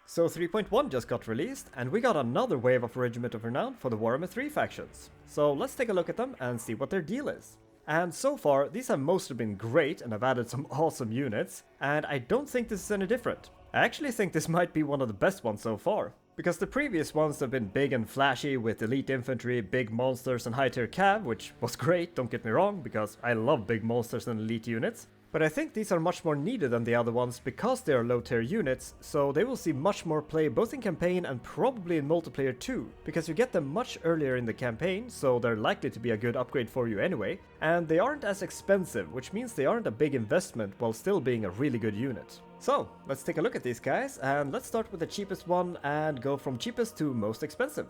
So 3.1 just got released, and we got another wave of Regiment of Renown for the Warhammer 3 factions. So let's take a look at them and see what their deal is. And so far, these have mostly been great and have added some awesome units, and I don't think this is any different. I actually think this might be one of the best ones so far. Because the previous ones have been big and flashy with elite infantry, big monsters and high tier cav, which was great, don't get me wrong, because I love big monsters and elite units. But I think these are much more needed than the other ones because they are low tier units, so they will see much more play both in campaign and probably in multiplayer too, because you get them much earlier in the campaign, so they're likely to be a good upgrade for you anyway, and they aren't as expensive, which means they aren't a big investment while still being a really good unit. So, let's take a look at these guys, and let's start with the cheapest one and go from cheapest to most expensive.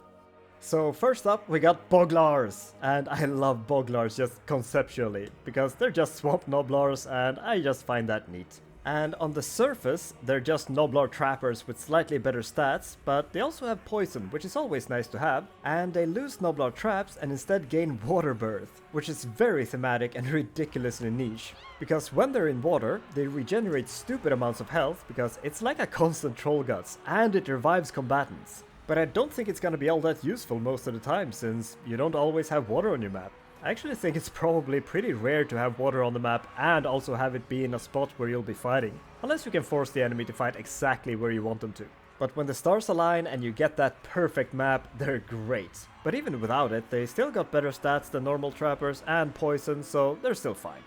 So first up we got Boglars, and I love Boglars just conceptually, because they're just swamp Noblars and I just find that neat. And on the surface, they're just Noblar trappers with slightly better stats, but they also have poison, which is always nice to have, and they lose Noblar traps and instead gain water birth, which is very thematic and ridiculously niche. Because when they're in water, they regenerate stupid amounts of health, because it's like a constant troll guts, and it revives combatants. But I don't think it's gonna be all that useful most of the time, since you don't always have water on your map. I actually think it's probably pretty rare to have water on the map and also have it be in a spot where you'll be fighting, unless you can force the enemy to fight exactly where you want them to. But when the stars align and you get that perfect map, they're great. But even without it, they still got better stats than normal trappers and poison, so they're still fine.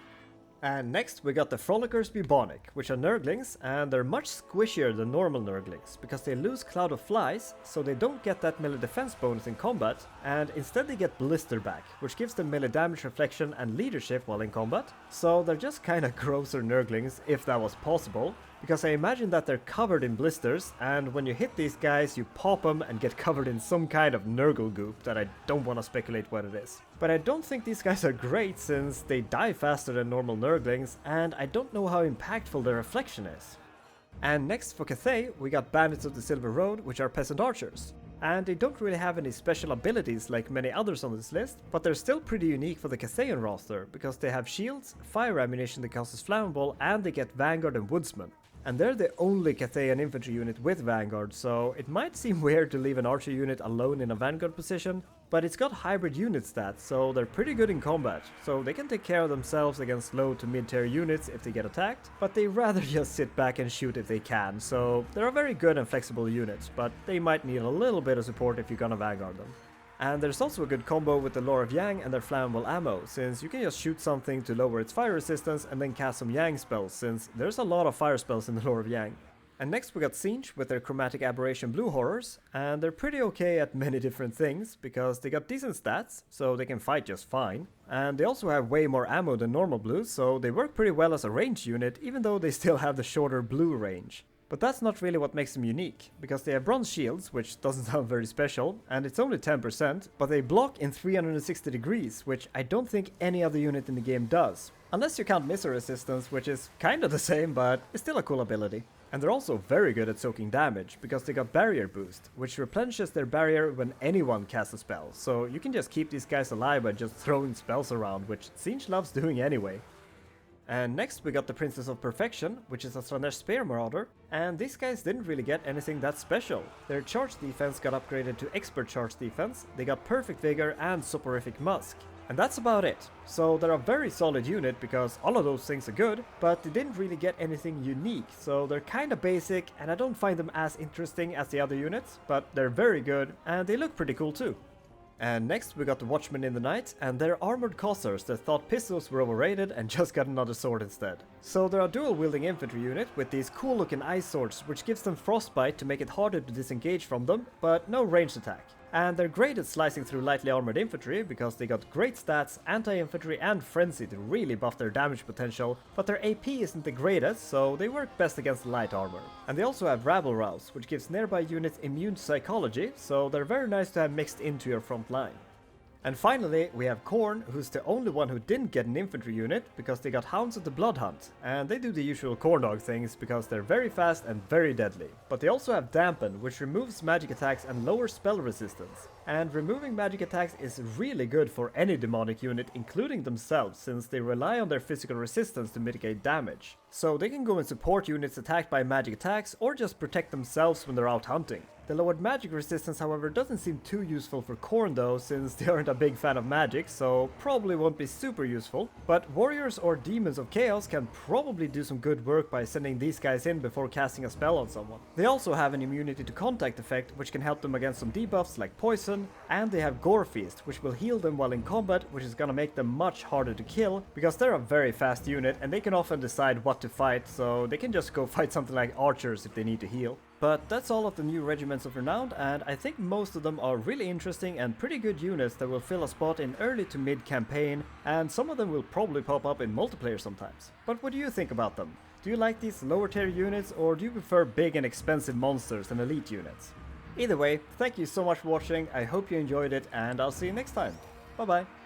And next we got the Frolikers Bubonic, which are Nurglings, and they're much squishier than normal Nurglings, because they lose Cloud of Flies, so they don't get that melee defense bonus in combat, and instead they get Blister back, which gives them melee damage reflection and leadership while in combat, so they're just kinda grosser Nurglings, if that was possible, because I imagine that they're covered in blisters, and when you hit these guys you pop them and get covered in some kind of Nurgle goop that I don't want to speculate what it is. But I don't think these guys are great since they die faster than normal Nurglings, and I don't know how impactful their reflection is. And next for Cathay we got Bandits of the Silver Road, which are peasant archers. And they don't really have any special abilities like many others on this list, but they're still pretty unique for the Cathayan roster, because they have shields, fire ammunition that causes flammable, and they get Vanguard and Woodsman. And they're the only Cathayan infantry unit with Vanguard, so it might seem weird to leave an archer unit alone in a Vanguard position, but it's got hybrid unit stats, so they're pretty good in combat, so they can take care of themselves against low to mid-tier units if they get attacked, but they rather just sit back and shoot if they can, so they're a very good and flexible unit, but they might need a little bit of support if you're gonna Vanguard them. And there's also a good combo with the Lore of Yang and their flammable ammo, since you can just shoot something to lower its fire resistance and then cast some Yang spells, since there's a lot of fire spells in the Lore of Yang. And next we got Siege with their Chromatic Aberration Blue Horrors, and they're pretty okay at many different things, because they got decent stats, so they can fight just fine. And they also have way more ammo than normal blues, so they work pretty well as a ranged unit, even though they still have the shorter blue range. But that's not really what makes them unique, because they have bronze shields, which doesn't sound very special, and it's only 10%, but they block in 360 degrees, which I don't think any other unit in the game does. Unless you count missile resistance, which is kinda the same, but it's still a cool ability. And they're also very good at soaking damage, because they got barrier boost, which replenishes their barrier when anyone casts a spell, so you can just keep these guys alive by just throwing spells around, which Siege loves doing anyway. And next we got the Princess of Perfection, which is a Slanesh Spear Marauder, and these guys didn't really get anything that special. Their charge defense got upgraded to expert charge defense, they got perfect vigor and soporific musk. And that's about it. So they're a very solid unit because all of those things are good, but they didn't really get anything unique, so they're kinda basic and I don't find them as interesting as the other units, but they're very good and they look pretty cool too. And next we got the Watchmen in the Night, and they're armored cossers that thought pistols were overrated and just got another sword instead. So they're a dual wielding infantry unit with these cool looking ice swords which gives them frostbite to make it harder to disengage from them, but no ranged attack. And they're great at slicing through lightly armored infantry because they got great stats, anti-infantry and frenzy to really buff their damage potential, but their AP isn't the greatest, so they work best against light armor. And they also have Rabble Rouse, which gives nearby units immune to psychology, so they're very nice to have mixed into your front line. And finally, we have Khorne, who's the only one who didn't get an infantry unit, because they got Hounds of the Blood Hunt, and they do the usual Khorne dog things because they're very fast and very deadly. But they also have Dampen, which removes magic attacks and lowers spell resistance. and removing magic attacks is really good for any demonic unit, including themselves, since they rely on their physical resistance to mitigate damage. So they can go and support units attacked by magic attacks or just protect themselves when they're out hunting. The lowered magic resistance, however, doesn't seem too useful for Khorne though, since they aren't a big fan of magic, so probably won't be super useful. But warriors or demons of chaos can probably do some good work by sending these guys in before casting a spell on someone. They also have an immunity to contact effect, which can help them against some debuffs like poison, and they have Gore Feast, which will heal them while in combat, which is gonna make them much harder to kill, because they're a very fast unit and they can often decide what to fight, so they can just go fight something like archers if they need to heal. But that's all of the new Regiments of Renown, and I think most of them are really interesting and pretty good units that will fill a spot in early to mid campaign, and some of them will probably pop up in multiplayer sometimes. But what do you think about them? Do you like these lower tier units, or do you prefer big and expensive monsters and elite units? Either way, thank you so much for watching, I hope you enjoyed it, and I'll see you next time. Bye bye!